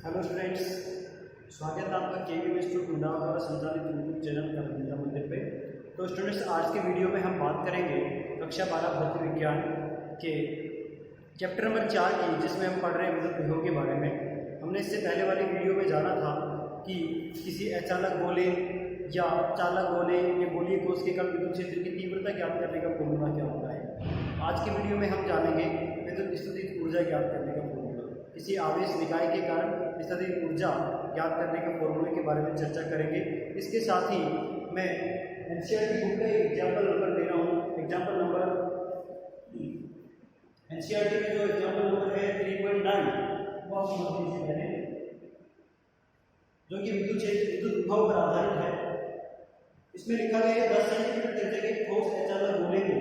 Hello friends, स्वागत है आपका केवी इंस्टीट्यूट गुड़गांव द्वारा संचालित यूट्यूब चैनल कर्मविद्या मंदिर पे। तो स्टूडेंट्स, आज के वीडियो में हम बात करेंगे कक्षा 12 भौतिक विज्ञान के चैप्टर नंबर 4 की, जिसमें हम पढ़ रहे हैं विद्युत विभव के बारे में। हमने इससे पहले वाली वीडियो में जाना था कि किसी अचालक गोले या चालक गोले या गोलीय कोश के कण विद्युत क्षेत्र की तीव्रता ज्ञात करने का फॉर्मूला क्या होता है। आज के वीडियो में हम जानेंगे विद्युत स्थितिज ऊर्जा ज्ञात करने का फॉर्मूला। किसी आवेश निकाय के कारण स्थितिज ऊर्जा ज्ञात करने के फॉर्मूले के बारे में चर्चा करेंगे। इसके साथ ही मैं एनसीईआरटी बुक का एग्जाम्पल नंबर दे रहा हूँ। एग्जाम्पल नंबर एनसीईआरटी में जो एग्जाम्पल नंबर है 3.9 वो आप समझ लीजिए, जो कि विद्युत विभव पर आधारित है। इसमें लिखा गया है 10 सेंटीमीटर त्रिज्या के ठोस अचालक गोले को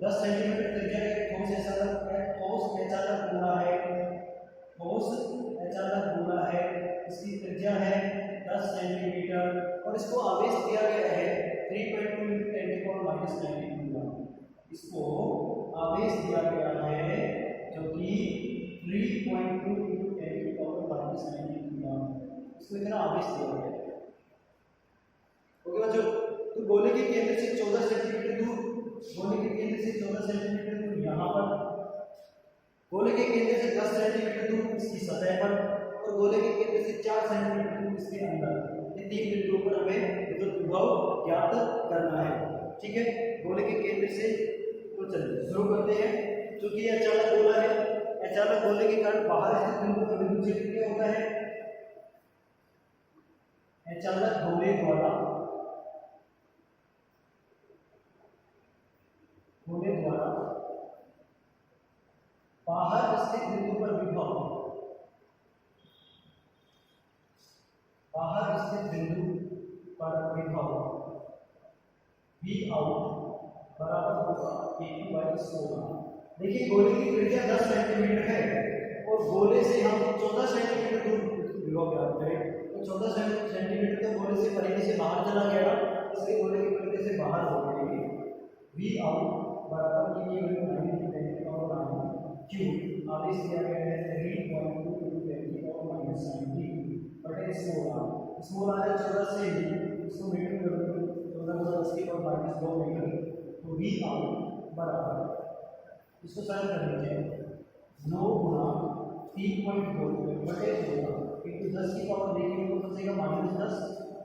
10 सेंटीमीटर त्रिज्या के ठोस अचालक गोला है, इसकी त्रिज्या है 10 सेंटीमीटर और इसको आवेश दिया गया है 3.2 × 10⁻⁻⁹ कूलम। इसको आवेश दिया गया है जो कि 3.2 × 10⁻⁻⁹ कूलम। इसको इतना आवेश दिया गया है। ओके बच्चों, तो गोले के केंद्र से 14 सेंटीमीटर दूर, गोले के केंद्र से 14 सेंटीमीटर दूर यहाँ पर, गोले के केंद्र से 10 सेंटीमीटर दूर इसकी सतह पर और गोले के केंद्र से 4 सेंटीमीटर दूर इसके अंदर, ये 3 बिंदुओं पर हमें विद्युत विभव ज्ञात करना है। ठीक है, गोले के केंद्र से तो चलिए शुरू करते हैं। क्योंकि ये अचालक गोला है, अचालक गोले के कारण बाहर स्थित बिंदु पर विद्युत क्षेत्र क्या होता है। अचालक गोले द्वारा बाहर स्थित बिंदु पर विभव, बाहर स्थित बिंदु पर विभव V आउट बराबर होगा A2/16। देखिए, गोले की त्रिज्या 10 सेंटीमीटर है और गोले से हम 14 सेंटीमीटर दूर विभव ज्ञात करें तो 14 सेंटीमीटर तो गोले से परिधि से बाहर चला गया, इसलिए गोले की परिधि से बाहर हो जाएगी। V आउट बराबर क्यों आवेश दिया गया है 3.2 × 10⁻⁹ स्मॉल आ है 14 से इसको मीटर कर दो, 14 × 10⁻2 मीटर, तो V आउट बराबर, इसको सरल कर लीजिए, 9 × 3.2 into 10 की पावर देखेंगे तो बचेगा -10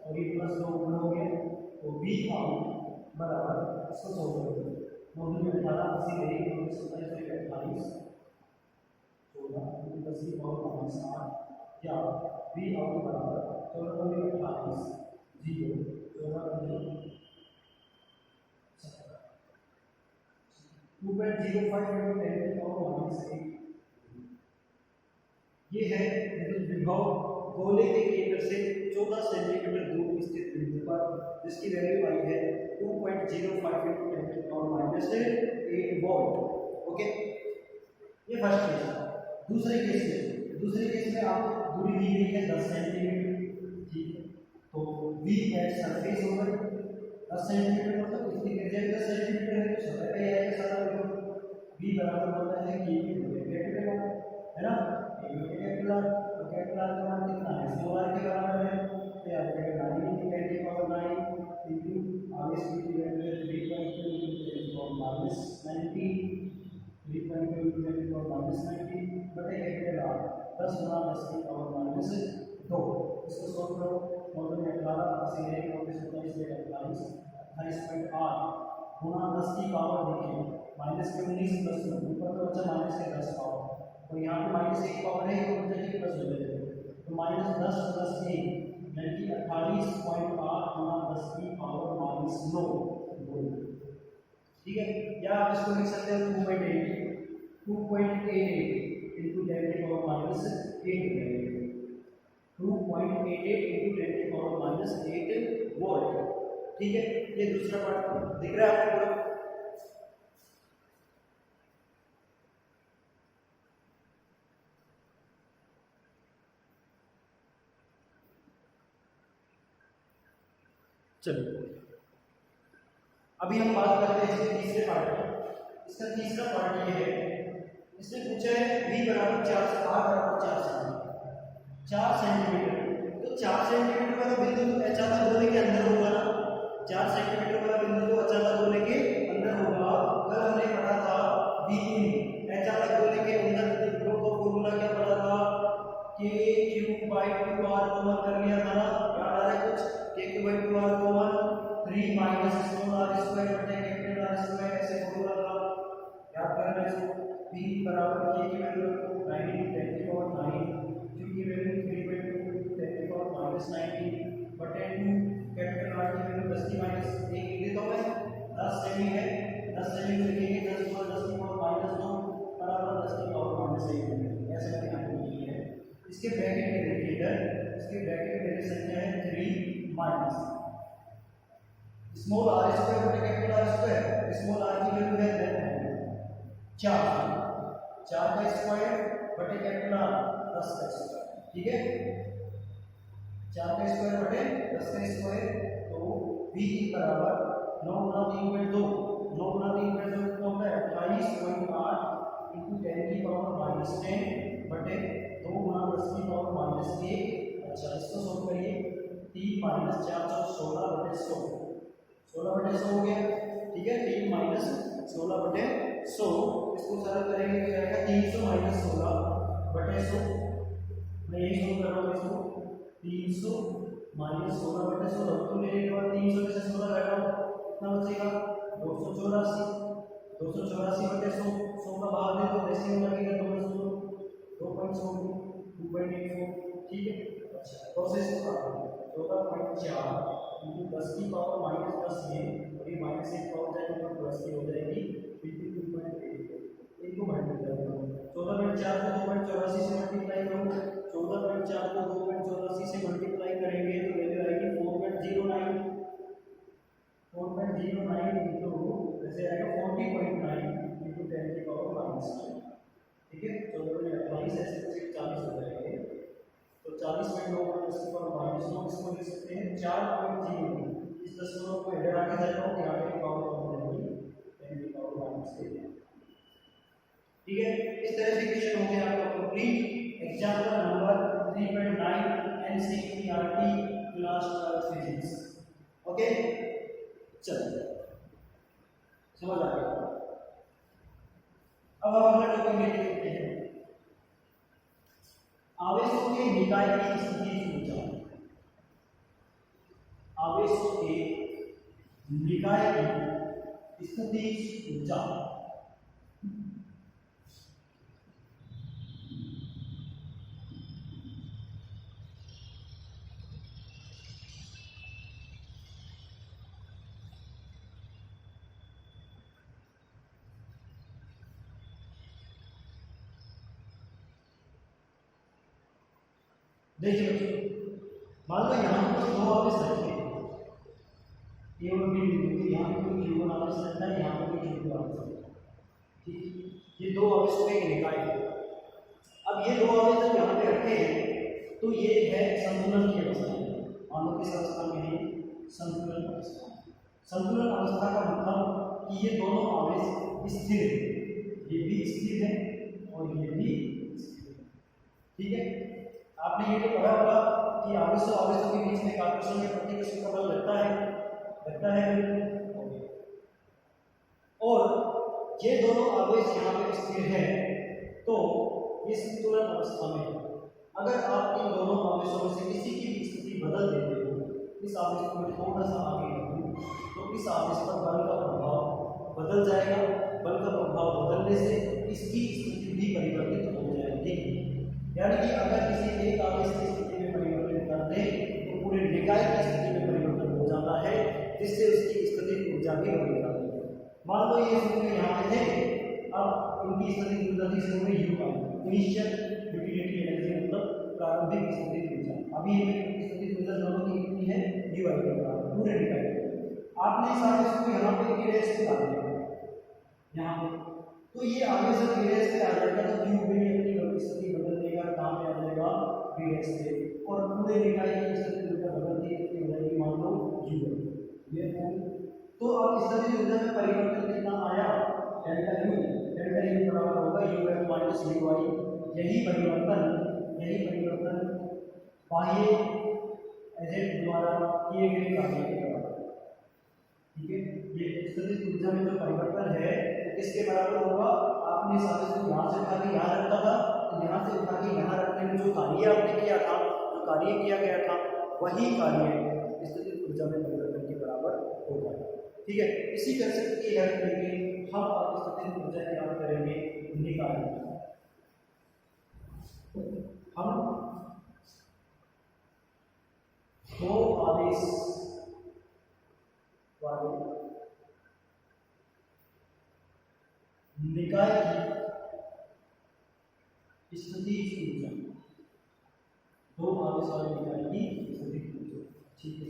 और ये +2 गुना हो गया, तो V आउट बराबर, इसको सोल्व कर दो, 9 में 18 80 देखेंगे तो 27 28 16 into 10 की पावर -8 या V आउट बराबर 14 में 28 0 14 में 2.05 into 10 की पावर -8। ये है विद्युत विभव गोले के केंद्र से 14 सेंटीमीटर दूर स्थित बिंदु पर, जिसकी वैल्यू आई है 2.05 into 10 की पावर -8 वोल्ट। ओके, ये फर्स्ट केस है। दूसरे केस में आप दूरी दी गई है 10 सेंटीमीटर। ठीक है, तो V एट सरफेस होगा 10 सेंटीमीटर, मतलब इसकी त्रिज्या 10 सेंटीमीटर है तो सतह पे आएगा सारा विभव। V बराबर होता है कि कैपिटल है ना, कैपिटल तो कैपिटल का मान कितना है, स्मॉल r के बराबर है, तो याद रखिएगा 9 × 10 की पावर 9 into आवेश की वैल्यू है 3.2 × 10 की पावर -90, 3.2 × 10 की पावर -90 बटे कैपिटल R 10 × 10 की पावर -2। इसको सॉल्व करो, 9 में 18 80 रहेगा, 27 से 28 28.8 गुणा 10 की पावर देखिए -19 प्लस 2 ऊपर तो बचा -10 पावर, तो यहाँ पे -1 पावर है तो बचा कि प्लस हो जाएगा, तो -10 + 1 यानी कि 28.8 गुणा 10 की पावर -9 वोल्ट। ठीक है, या आप इसको लिख सकते हैं 2.88 into 10 की पावर -8 2.88 into 10 की पावर -8 वोल्ट। ठीक है, ये दूसरा पार्ट दिख रहा है आपको। चलिए, अभी हम बात करते हैं इसके तीसरे पार्ट की। इसका तीसरा पार्ट ये है, इसने पूछा है V बराबर 4 से R बराबर 4 सेंटीमीटर। 4 के क्यू बाई 2r कॉमन कर लिया था ना, याद आ रहा है कुछ, के Q by 2r common 3 minus small r square बटे कैपिटल R स्क्वायर, ऐसे फॉर्मूला था, याद करना इसको। p बराबर k की वैल्यू 9 × 10 की पावर 9, q की वैल्यू 3/2 × 10 की पावर -19 बटे 2, कैपिटल R की वैल्यू 10 की माइनस 1 लिख देता हूं मैं, 10 सेमी है, 10 सेमी को लिखेंगे 10 × 10 की पावर -2 बराबर 10 की पावर -1, ऐसे मैंने यहाँ पे लिखी है। इसके ब्रैकेट में देखिए इधर, इसके ब्रैकेट में संख्या है 3 माइनस स्मॉल r स्क्वायर बटे capital R square, small r की वैल्यू है 4 का स्क्वायर बटे कैपिटल R 10 का स्क्वायर, ठीक है, 4 का स्क्वायर बटे 10 का स्क्वायर, तो v बराबर 9 × 3/2, 9 × 3/2 कितना होता है 28.8 × 10 की पावर -10 बटे 2 × 10 की पावर -1। अच्छा इसको सॉल्व करिए, 3 - 4 16 बटे 100, 16 बटे 100 हो गया, ठीक है, 3 - 16 बटे 100, इसको सरल करेंगे तो आएगा 300 - 16 बटे 100, मैं यही सोल्व कर रहा हूँ इसको, 300 - 16 बटे 100, तो मेरे के बाद 300 में से 16 घटाओ कितना बचेगा 284 बटे 100, 100 का भाग दे तो रेशियो लगेगा 2.100 2.84, ठीक है। अच्छा प्रोसेस को 14.4 × 10 की पावर -10 है, और ये -1 पावर जाएगी तो प्लस की हो जाएगी 52.8, इनको मल्टीप्लाई करो, 14.4 को 2.84 से मल्टीप्लाई करो, 14.4 को 2.84 से मल्टीप्लाई करेंगे तो वैल्यू आएगी 4.09, 4.09 इंटू ऐसे आएगा 40.9 इंटू 10 की पावर -2, ठीक है, 14 में 28 ऐसे 40 हो जाएंगे, तो 40 में 9 × 10 की पावर -9, इसको लिख सकते हैं 4.0, इस दशमलव को इधर आके जाएगा तो यहाँ पे पावर हो जाएगी 10 की पावर -1, ठीक है। इस तरह से क्वेश्चन हो गया आपका complete. Example number 3.9 NCERT class 12 physics, okay, चलो समझ आ गया। अब हम अगला टॉपिक देखते हैं, आवेशों के निकाय की स्थिति ऊर्जा, आवेशों के निकाय की स्थिति ऊर्जा, देखिए मान लो यहाँ पर 2 आवेश रखे ए और बी बिंदु, यहाँ पे कोई Q1 आवेश रखना है, यहाँ पे कोई Q2 आवेश रखना है, ठीक, ये 2 आवेशों का एक निकाय है। अब ये 2 आवेश जब यहाँ पे रखे हैं तो ये है संतुलन की अवस्था में, मान लो किस अवस्था में है, संतुलन अवस्था। संतुलन अवस्था का मतलब कि ये दोनों आवेश स्थिर है, ये भी स्थिर है और ये भी स्थिर है, ठीक है। आपने ये तो पढ़ा होगा कि आवेशों आवेशों के बीच में आकर्षण या प्रतिकर्षण का बल लगता है, और ये दोनों आवेश यहाँ पे स्थिर है, तो ये संतुलन अवस्था में है। अगर आप इन दोनों आवेशों में से किसी की भी स्थिति बदल देते हो, इस आवेश को मैं थोड़ा सा आगे रखूं तो इस आवेश पर बल का प्रभाव बदल जाएगा, बल का प्रभाव बदलने से इसकी स्थिति भी परिवर्तित हो जाएगी, यानी कि अगर किसी एक आवेश की स्थिति में परिवर्तन कर दें तो पूरे निकाय की स्थिति में परिवर्तन हो जाता है, जिससे उसकी स्थिति ऊर्जा भी बदल जाती है। मान लो ये समूह यहाँ पे थे, अब इनकी स्थिति ऊर्जा थी समूह यू का इनिशियल यूटिलिटी एनर्जी, मतलब प्रारंभिक स्थिति ऊर्जा, अभी ये स्थिति ऊर्जा दोनों की कितनी है यू आई के बराबर पूरे निकाय। आपने इस आवेश को यहाँ पे ई डैश पे डाल दिया यहाँ पे, तो ये आवेश जब ई डैश पे आ जाएगा तो क्यू भी अपनी स्थिति बदल देगा, कहाँ पे आ जाएगा बी डैश पे, और पूरे निकाय की स्थिति ऊर्जा बदलती कितनी हो जाएगी, मान लो यू ये। तो अब स्थिति ऊर्जा में परिवर्तन कितना आया, डेल्टा यू बराबर होगा यू एफ माइनस यू आई। यही परिवर्तन बाह्य एजेंट द्वारा किए गए कार्य के बराबर, ठीक है। ये स्थिति ऊर्जा में जो परिवर्तन है वो किसके बराबर होगा, आपने इस आवेश को यहाँ से उठा के यहाँ रखा था, तो यहाँ से उठा के यहाँ रखने में जो कार्य कार्य आपने किया था, जो कार्य किया गया था वही कार्य स्थितिज ऊर्जा में परिवर्तन के बराबर होगा। ठीक है, इसी कंसेप्ट की हेल्प लेके हम अब स्थितिज ऊर्जा क्या करेंगे, निकालेंगे। हम दो आवेश वाले निकाय की स्थितिज ऊर्जा, दो आवेश वाले निकाय की स्थितिज ऊर्जा, ठीक है,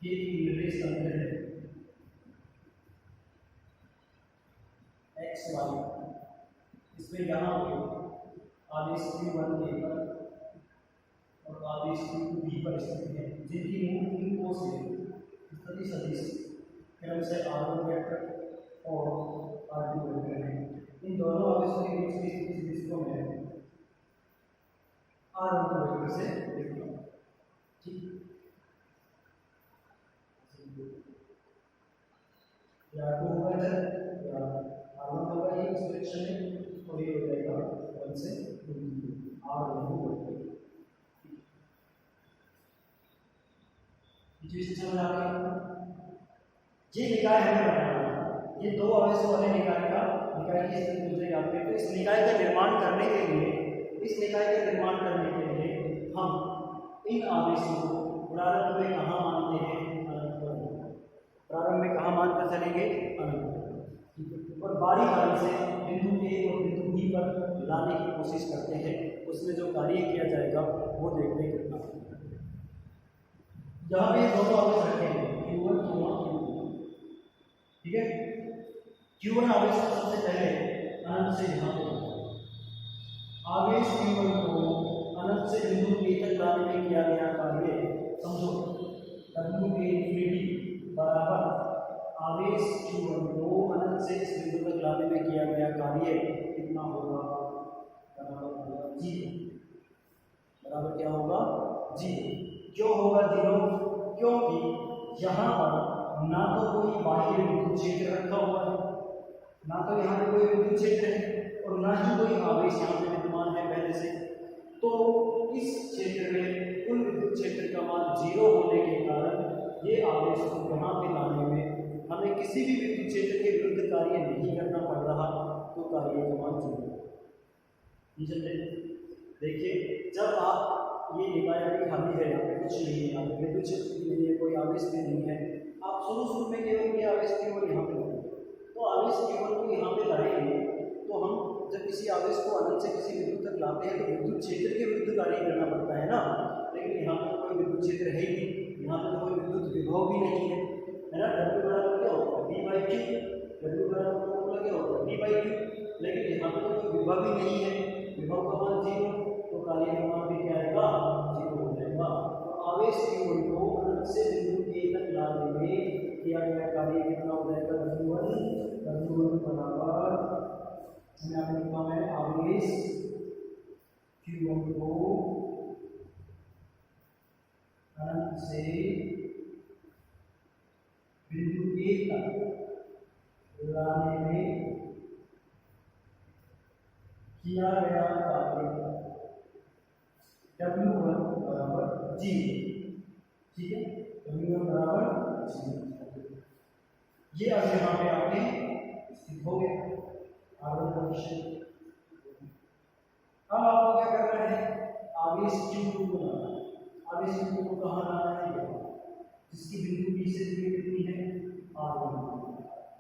ये निर्देश तंत्र है एक्स वाई, इसमें यहाँ पे आवेश Q1 A पर और आवेश Q2 B पर स्थित है, जिनकी मूल बिंदुओं से स्थिति सदिश क्रम से R1 वेक्टर और R2 वेक्टर है। इन दोनों आवेशों के बीच की स्थिति सदिश को मैं R12 वेक्टर से लिखता हूँ। ठीक, या R2 होगा इधर या R1 होगा ये इस डायरेक्शन में, और ये हो जाएगा 1 से 2 R12 वेक्टर। समझ आ गया? ये निकाय हमें बनाना है, ये दो आवेशों वाले निकाय की स्थिति ऊर्जा याद करें। तो इस निकाय का निर्माण करने के लिए हम इन आवेशों को प्रारंभ में कहाँ मानते हैं, अनंत पर। प्रारंभ में कहाँ मानकर चलेंगे, अनंत पर, और बारी बारी से बिंदु ए और बिंदु बी पर लाने की कोशिश करते हैं। उसमें जो कार्य किया जाएगा वो देखते हैं कितना। यहाँ पे दोनों आवेश रखे हैं Q1 Q2, ठीक है। Q1 आवेश को सबसे पहले अनंत से यहाँ पे आवेश Q1 को अनंत से बिंदु A तक लाने में किया गया कार्य, समझो W इंफिनिटी बराबर आवेश Q1 को अनंत से इस बिंदु तक लाने में किया गया कार्य कितना होगा, बराबर जीरो। बराबर क्या होगा, जीरो। क्यों होगा जीरो, क्योंकि यहाँ पर ना तो कोई बाह्य विद्युत क्षेत्र रखा हुआ है, ना तो यहाँ पे कोई विद्युत क्षेत्र है, और ना ही कोई आवेश यहाँ पे विद्यमान है पहले से। तो इस क्षेत्र में कुल विद्युत क्षेत्र का मान जीरो होने के कारण ये आवेश को यहाँ पे लाने में हमें किसी भी विद्युत क्षेत्र के विरुद्ध कार्य नहीं करना पड़ रहा, तो कार्य का मान जीरो। देखिए, जब आप ये निकाय अभी खाली है, यहाँ पे कुछ नहीं है, यहाँ पे विद्युत क्षेत्र भी नहीं है, कोई आवेश भी नहीं है, आप शुरू में केवल ये आवेश केवल यहाँ पे लाएंगे। तो आवेश केवल को यहाँ पे लाएंगे तो हम जब किसी आवेश को अनंत से किसी बिंदु तक लाते हैं तो विद्युत क्षेत्र के विरुद्ध कार्य करना पड़ता है ना। लेकिन यहाँ पे कोई विद्युत क्षेत्र है ही नहीं, यहाँ पे तो कोई विद्युत विभव भी नहीं है ना। W बराबर क्या होगा, V/Q, W बराबर क्या होगा, V/Q। लेकिन यहाँ पे तो कोई विभव ही नहीं है, विभव का मान जीरो, तो कार्य का मान भी क्या आएगा, जीरो हो जाएगा। तो आवेश Q1 को अनंत से बिंदु A तक लाने में किया गया कार्य कितना हो जाएगा, W1 बराबर मैंने आपको लिखा है आवेश Q1 को अनंत से बिंदु A तक लाने में किया गया कार्य W1 बराबर जीरो। ठीक है, W1 बराबर जीरो। ये अब यहाँ पे आपने स्थित हो गया R1 पोजीशन। अब आपको क्या करना है, आवेश Q2 को लाना है। आवेश Q2 को कहाँ लाना है, जिसकी बिंदु B से दूरी कितनी है, R1,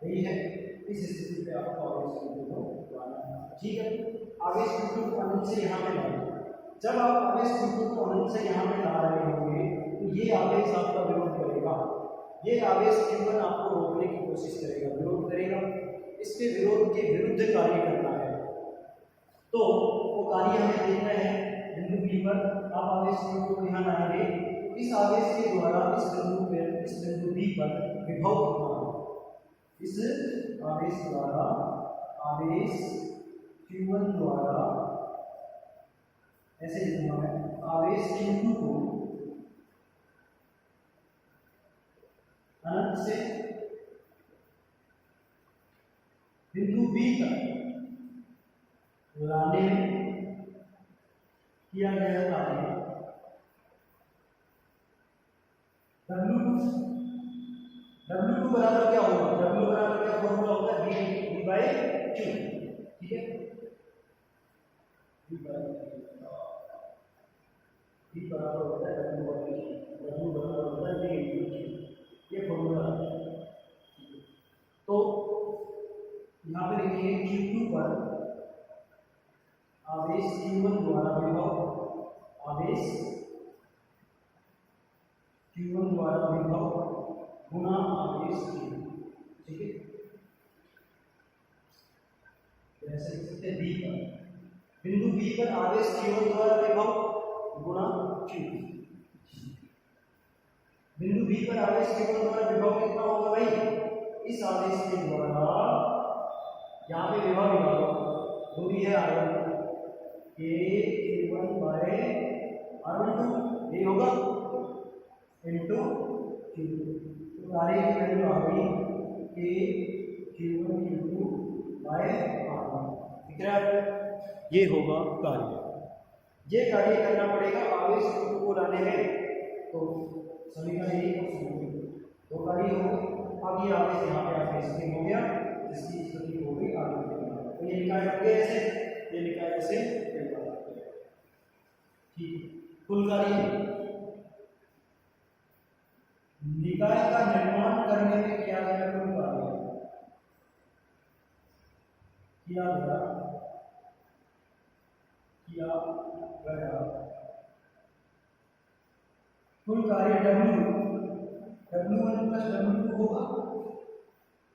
यही है। इस स्थिति पे आपको आवेश Q2 को लाना है। ठीक है, आवेश Q2 को अनंत से यहाँ पे लाना। जब आप आवेश Q2 को अनंत से यहाँ पे ला रहे होंगे तो ये आवेश आपका विरोध करेगा, ये आवेश Q1 आपको रोकने की कोशिश करेगा, विरोध करेगा। इसके विरोध के विरुद्ध कार्य करना है, तो वो कार्य हमें देखना है बिंदु B पर। आप आवेश Q2 को यहाँ लाएंगे, इस आवेश के द्वारा इस बिंदु B पर विभव कितना है, इस आवेश द्वारा, आवेश Q1 द्वारा ऐसे लिखूंगा मैं, आवेश Q2 को अनंत से बिंदु B तक लाने में किया गया कार्य W2 बराबर क्या होगा? W बराबर क्या फॉर्मूला होता है? V बाय Q, ठीक है। V बराबर होता है W बाय Q, W बराबर होता है V इंटू Q, ये फॉर्मूला है। तो यहाँ पे लिखेंगे Q2 पर आवेश Q1 द्वारा विभव, आवेश Q1 द्वारा विभव गुना आवेश Q, ठीक है। जैसे लिख सकते हैं B पर, बिंदु B पर आवेश Q1 द्वारा विभव गुना Q, बिंदु B पर आवेश Q1 द्वारा विभव कितना होगा भाई? इस आवेश के द्वारा यहाँ पे विभव निकालो, दूरी है R1 के Q1 बाय R12, ये होगा इंटू Q2, तो कार्य की वैल्यू आ गई के Q1 Q2 बाय R1, ठीक है। ये होगा कार्य, ये कार्य करना पड़ेगा आवेश Q2 को लाने में। तो समीकरण दो कार्य हो गए। अब ये आवेश यहाँ पे आके स्थिर हो गया, जिसकी स्थिति हो गई आगे, तो ये निकाय बन गया ऐसे, ये निकाय ऐसे, ठीक। कुल कार्य निकाय का निर्माण करने में किया गया कुल कार्य किया गया कुल कार्य W1 प्लस W2 होगा।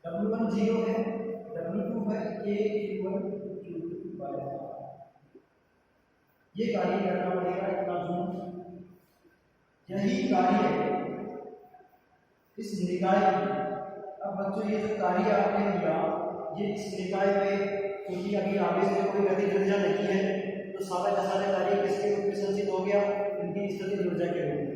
W1 0 है, W2 है K Q1 Q2 by R, ये कार्य करना पड़ेगा इतना जून। यही कार्य इस निकाय की, अब बच्चों ये जो कार्य आपने किया ये इस निकाय में, क्योंकि अभी आवेश में कोई गतिज ऊर्जा नहीं है, तो सारा का सारा कार्य किसके रूप में संचित हो गया? इनकी स्थितिज ऊर्जा के रूप में।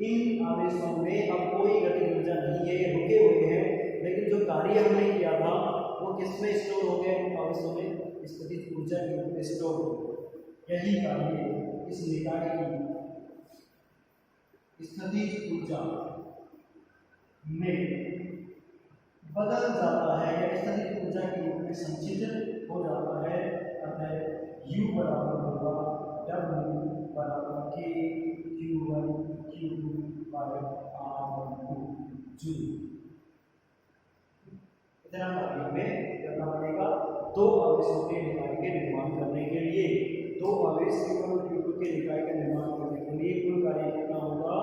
इन आवेशों में अब कोई गतिज ऊर्जा नहीं है, ये रुके हुए हैं, लेकिन जो कार्य हमने किया था वो किसमें स्टोर हो गया? इन आवेशों में स्थितिज ऊर्जा के रूप में स्टोर हो गया। यही कार्य इस निकाय की स्थितिज ऊर्जा में बदल जाता है या स्थितिज ऊर्जा के रूप में संचित हो जाता है। अतः U बराबर होगा W बराबर K Q1 Q2 by R12 joule. इतना कार्य हमें करना पड़ेगा दो आवेशों के निकाय के निर्माण करने के लिए। दो आवेश Q1 और Q2 के निकाय का निर्माण करने के लिए कुल कार्य कितना होगा?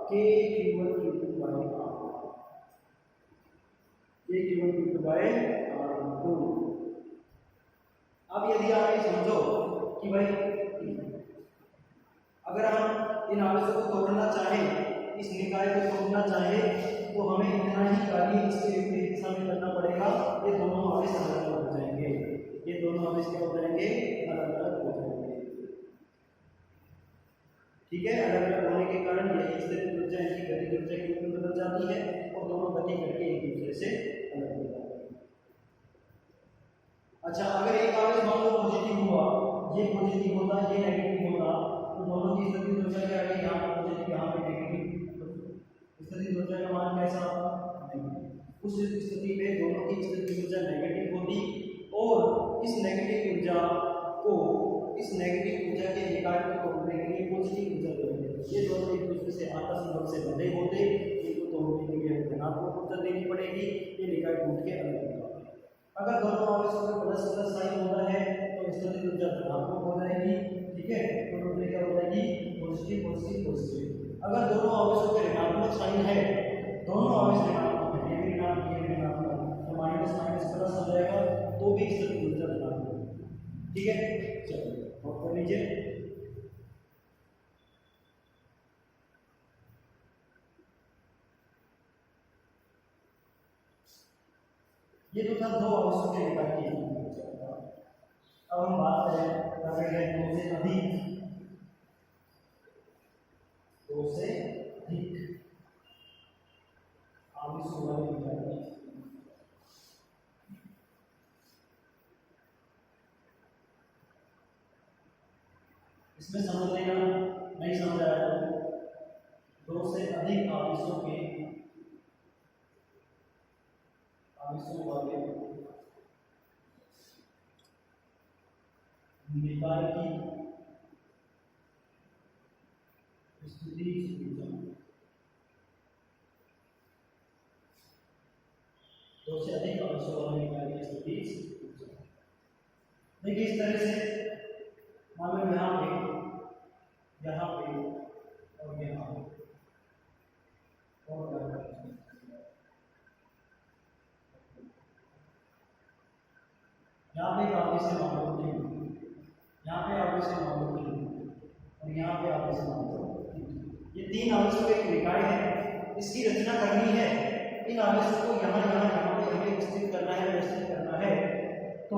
K Q1 Q2 by R, K Q1 Q2 by R12। अब यदि आप ये समझो कि भाई अगर हम इन आवेशों को तोड़ना चाहें, इस निकाय को तोड़ना चाहें, तो हमें इतना ही कार्य इसके विपरीत दिशा में करना पड़ेगा। ये दोनों आवेश अलग अलग हो जाएंगे, ये दोनों आवेश क्या हो जाएंगे? अलग अलग हो जाएंगे, ठीक है। अलग अलग होने के कारण यही स्थितिज ऊर्जा इनकी गतिज ऊर्जा के रूप में बदल जाती है और दोनों गति करके एक दूसरे से अलग हो जाते हैं। अच्छा, अगर एक आवेश मान लो पॉजिटिव हुआ, ये पॉजिटिव होता, ये नेगेटिव होता, तो दोनों की स्थितिज ऊर्जा क्या है? यहाँ पे पॉजिटिव, यहाँ पे नेगेटिव, स्थितिज ऊर्जा का मान कैसा? उस स्थिति में दोनों की स्थितिज ऊर्जा नेगेटिव होती और इस नेगेटिव ऊर्जा को, इस नेगेटिव ऊर्जा के निकाय को तोड़ने के लिए पॉजिटिव ऊर्जा देते। ये दोनों एक दूसरे से आपस में से बंधे होते, इनको तोड़ने के लिए धनात्मक ऊर्जा देनी पड़ेगी, ये निकाय टूट के अलग हो जाता है। अगर दोनों आवेशों में प्लस प्लस साइन होता है तो स्थितिज ऊर्जा धनात्मक हो जाएगी, ठीक है, तो टोटल क्या हो जाएगी? Positive positive positive. अगर दोनों आवेशों के ऋणात्मक साइन है, दोनों आवेश ऋणात्मक है, ये भी ऋणात्मक ये भी ऋणात्मक, तो माइनस माइनस प्लस हो जाएगा, तो भी स्थितिज ऊर्जा धनात्मक, ठीक है। चलिए नोट कर लीजिए। ये तो था दो आवेशों के निकाय की। अब हम बात कर रहे हैं दो से अधिक, दो से अधिक आवेशों वाले निकाय। इसमें समझ लेना, नहीं समझ आया तो 2 से अधिक आवेशों वाले निकाय की स्थिति ऊर्जा, 2 से अधिक आवेशों वाले निकाय की स्थिति ऊर्जा। देखिए इस तरह से मान लो यहाँ पे और यहाँ पे और यहाँ पे एक आवेश है मान लो Q, यहाँ पे आवेश है मान लो Q और यहाँ पे आवेश है मान लो Q। ये 3 आवेशों की एक निकाय है, इसकी रचना करनी है। इन आवेशों को यहाँ पे हमें स्थित करना है, व्यवस्थित करना है, तो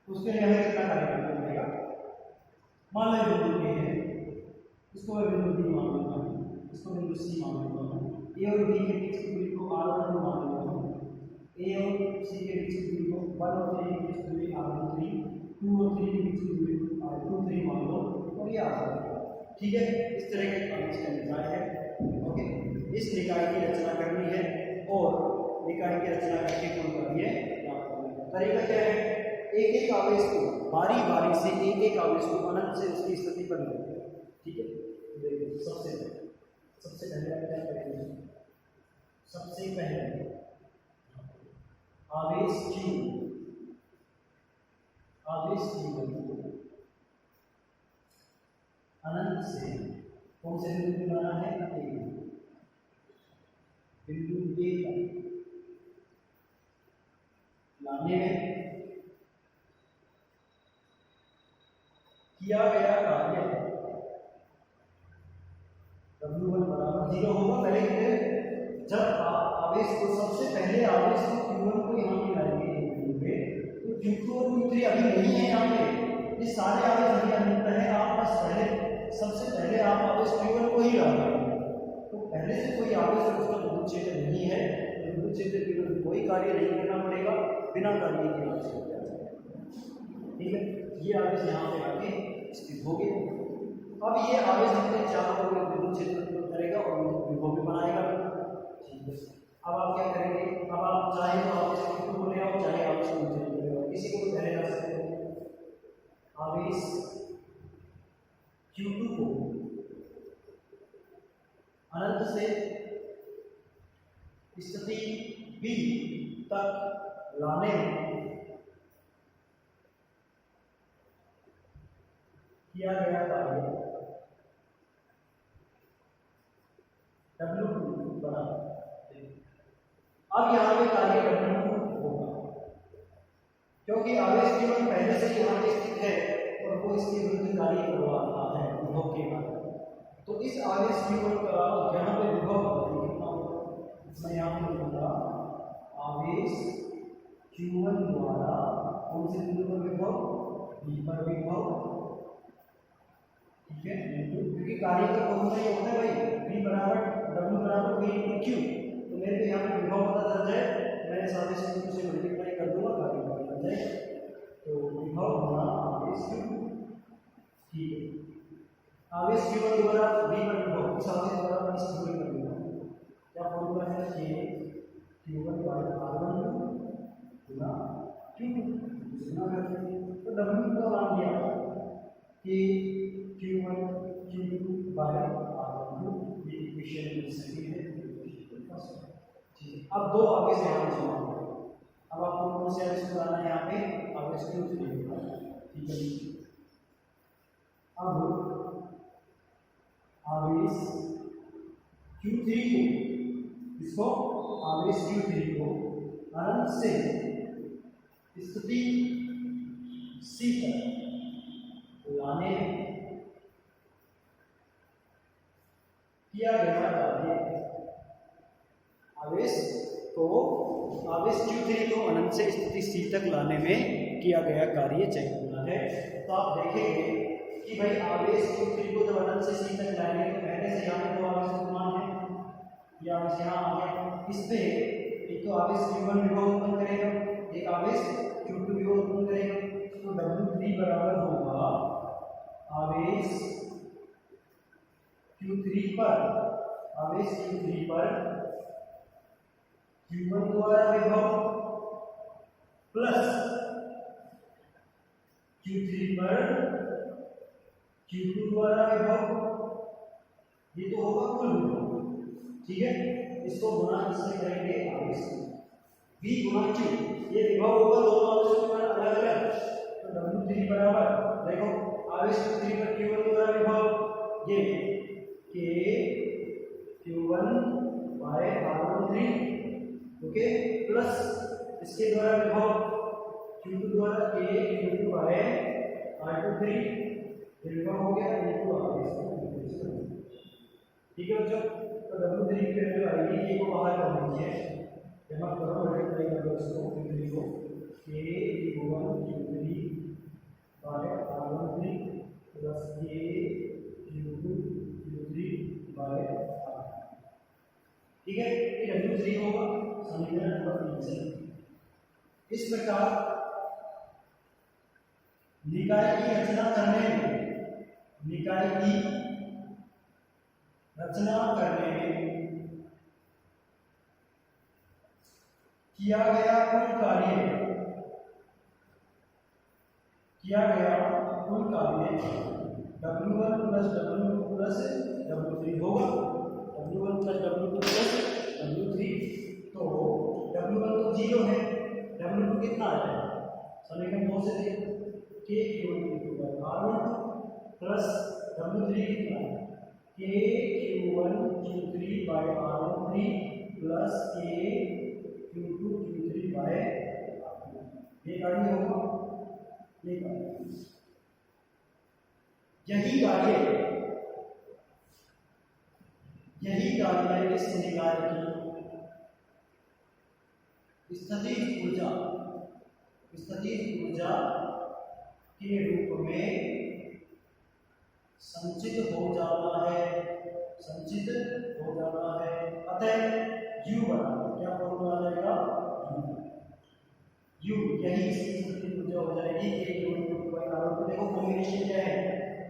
उसके लिए हमें कितना कार्य करना पड़ेगा। मान लो बिंदु A है, इसको मैं बिंदु B मान लेता हूँ, इसको बिंदु C मान लेता हूँ, A और B के बीच की दूरी को R1 मान लेता हूँ, A और C के बीच की दूरी को 1 और 3 के बीच की दूरी R13, 2 और 3 के बीच की दूरी को R23 मान लो और ये R4। ठीक है, इस तरह के आवेश का निकाय है। ओके, इस निकाय की रचना करनी है और निकाय की रचना करके कौन कार्य तरीका क्या है, एक एक आवेश को बारी बारी से एक एक आवेश को अनंत से उसकी स्थिति पर लेते हैं। ठीक है, देखिए सबसे पहले आप क्या करेंगे, सबसे पहले आवेश Q1 अनंत से कौन से बिंदु पे लाना है, बिंदु A पर लाने में किया गया कार्य W1 बराबर 0 होगा। पहले कितने, जब आवेश को सबसे पहले आवेश को Q1 को यहाँ पे लाएंगे तो Q2 और Q3 अभी नहीं है यहाँ पे, ये सारे आवेश अभी अनंत है। आप बस सबसे पहले आप आवेश Q1 को ही डालेंगे, तो पहले से कोई आवेश और उसका विद्युत क्षेत्र नहीं है, तो विद्युत क्षेत्र के लिए कोई कार्य नहीं करना पड़ेगा, बिना कार्य के आवेश हो जाएगा। ठीक है, ये आवेश यहाँ पे आके स्थित हो गए। अब ये आवेश अपने चारों ओर विद्युत क्षेत्र उत्पन्न करेगा और विभव भी बनाएगा। ठीक है, अब आप क्या करेंगे, अब आप चाहे तो आवेश Q2 को ले आओ, चाहे आवेश Q3 को ले आओ, किसी को पहले ला सकते हो। आवेश Q2 को अनंत से स्थिति B तक लाने में किया गया कार्य W2 बराबर, अब यहाँ पे कार्य W2 होगा क्योंकि आवेश Q1 पहले से यहाँ पे स्थित है और वो इसके विरुद्ध कार्य करवा रहा है विभव के कारण। तो इस आवेश Q1 का यहाँ पे विभव कितना होगा, मैं यहाँ पे लिखूंगा आवेश Q1 द्वारा कौन से बिंदु पर विभव, B पर विभव। ठीक है, क्योंकि कार्य का फॉर्मूला ये होता है भाई V बराबर W बराबर V into Q, तो मेरे को यहाँ पे विभव पता चल जाए, मैं इस आवेश Q2 से मल्टीप्लाई कर दूंगा, कार्य पता चल जाए, तो विभव होना आवेश Q2। ठीक है, आवेश Q1 द्वारा V पर विभव, इस आवेश द्वारा इस दूरी पर विभव, क्या फॉर्मूला है, Q1 बाय R1 गुना Q2 गुना करते हैं, तो W का मान दिया कि Q1 Q2 बाय R1 ये इक्वेशन सेकंड है। ठीक, अब दो आवेश यहाँ पे जमा हो, अब आपको कौन से आवेश बनाना है, यहाँ पे आवेश Q3 होगा। ठीक है, अब आवेश Q3 को, इसको आवेश Q3 को अनंत से स्थिति C तक लाने किया गया कार्य, आवेश Q3 को अनंत से स्थिति C तक लाने में किया गया कार्य चाहिए होना है। तो आप देखेंगे कि भाई आवेश Q3 को जब अनंत से C तक लाएंगे तो पहले से यहाँ पे दो आवेश विद्यमान है, ये आवेश यहाँ आ गया, इस पे एक तो आवेश Q1 विभव उत्पन्न करेगा, एक आवेश Q2 विभव उत्पन्न करेगा, तो W3 बराबर होगा पर आवेश Q3 पर Q1 द्वारा विभव प्लस Q3 पर Q2 द्वारा विभव, ये तो होगा कुल विभव, ठीक है। इसको गुणा किससे करेंगे, आवेश V गुणा Q, ये विभव होगा दोनों आवेशों के अलग अलग। तो W3 बराबर देखो आवेश Q3 पर Q1 द्वारा विभव ये K Q1 by R13, okay, plus इसके द्वारा विभव Q2 द्वारा K Q2 by R23, विभव हो गया इनटू आवेश, ठीक है बच्चों। तो W3 की वैल्यू आएगी, ये को बाहर कर दीजिए, जमा करो मल्टीप्लाई कर दो इसको Q3 को, K Q1 Q3 by R13 plus K Q2 Q3 by R, ठीक है। ये W3 होगा समीकरण नंबर 3 से। इस प्रकार निकाय की रचना करने में, निकाय की रचना करने में किया गया कुल कार्य, किया गया कुल कार्य W1 plus W2 plus W3 होगा, W1 plus W2 plus W3। तो W1 तो 0 है, W2 कितना है, समीकरण 2 से देखो, K Q1 R12 plus W3 कितना है, K Q1 Q3 by R13 plus K Q2 Q3 by R2, ये कार्य होगा, ये कार्य, यही कार्य इस निकाय की स्थितिज ऊर्जा के रूप में संचित हो जाता है, अतः U बराबर क्या फॉर्मूला आ जाएगा, U यही इसकी स्थितिज ऊर्जा हो जाएगी K Q1 by R12। देखो कॉम्बिनेशन क्या है,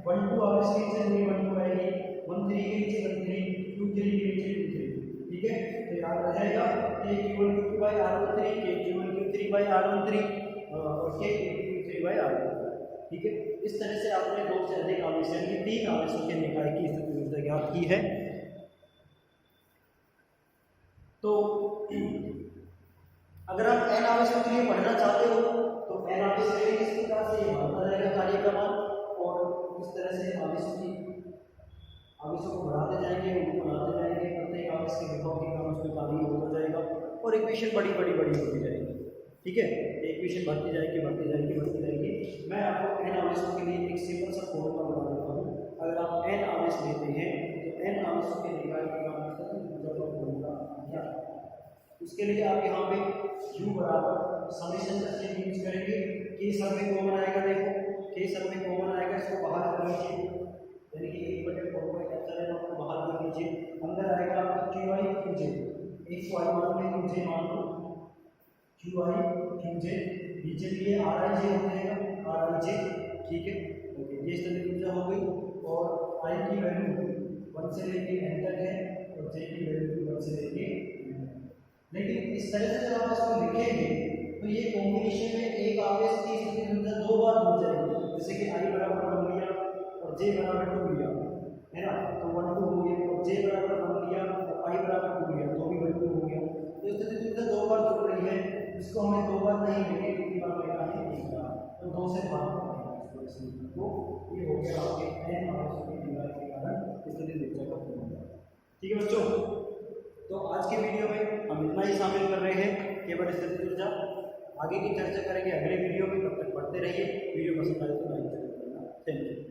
1 2 आवेश के नीचे पूरी 1 2 आएगी, 1 3 के नीचे 1 3, 2 3 के नीचे 2 3, ठीक है। तो याद रह जाएगा K Q1 Q2 by R13, K Q1 Q3 by R13 और K Q3 by R12, ठीक है। इस तरह से आपने 2 से अधिक आवेश यानी 3 आवेशों के निकाय की स्थितिज ऊर्जा ज्ञात की है। तो अगर आप n आवेशों के लिए पढ़ना चाहते हो तो n आवेश के लिए किस प्रकार से ये बढ़ता रहेगा कार्य का मान, और इस तरह से आवेशों को बढ़ाते जाएंगे, उनको बढ़ाते जाएंगे, प्रत्येक आवेश के विभव के कारण उसमें कार्य होता जाएगा और इक्वेशन बड़ी होती जाएगी, ठीक है। इक्वेशन बढ़ती जाएगी। मैं आपको n आवेशों के लिए एक सिंपल सा फॉर्मूला बता देता हूँ। अगर आप n आवेश लेते हैं तो n आवेशों के निकाय के कारण फॉर्मूला, उसके लिए आप यहाँ पे U बराबर समेशन चेन यूज करेंगे, K सब में कॉमन आएगा, देखो K सब में कॉमन आएगा, इसको बाहर कर लीजिए, यानी कि 1/4 कैंसिल है, आपको बाहर कर लीजिए, अंदर आएगा आपका QI QJ, एक को I मान लो, QJ मान लो, QI QJ, नीचे लिए RIJ हो जाएगा, RIJ, ठीक है, ओके। ये स्थिति ऊर्जा हो गई और I की वैल्यू 1 से लेके n तक है और J की वैल्यू 1 से लेके, लेकिन इस तरह से जब आप इसको लिखेंगे तो ये कॉम्बिनेशन में एक आवेश की स्थिति ऊर्जा 2 बार हो जाएगी, जैसे कि I बराबर 1 लिया और J बराबर 2 लिया, है ना, तो 1 2 हो गया, और J बराबर 1 लिया और I बराबर 2 लिया, तो भी 1 2 हो गया। तो स्थिति ऊर्जा 2 बार जुड़ रही है, इसको हमें 2 बार नहीं लेंगे, एक बार लेना है, एक बार, तो 2 से भाग करेंगे इसको, तो ये हो गया आपके n आवेशों के निकाय के कारण स्थिति ऊर्जा का फॉर्मूला, ठीक है बच्चों। तो आज के वीडियो में हम इतना ही शामिल कर रहे हैं केवल स्थिति ऊर्जा, आगे की चर्चा करेंगे अगले वीडियो में, तब तक पढ़ते रहिए, वीडियो पसंद आए तो लाइक जरूर करना, थैंक यू।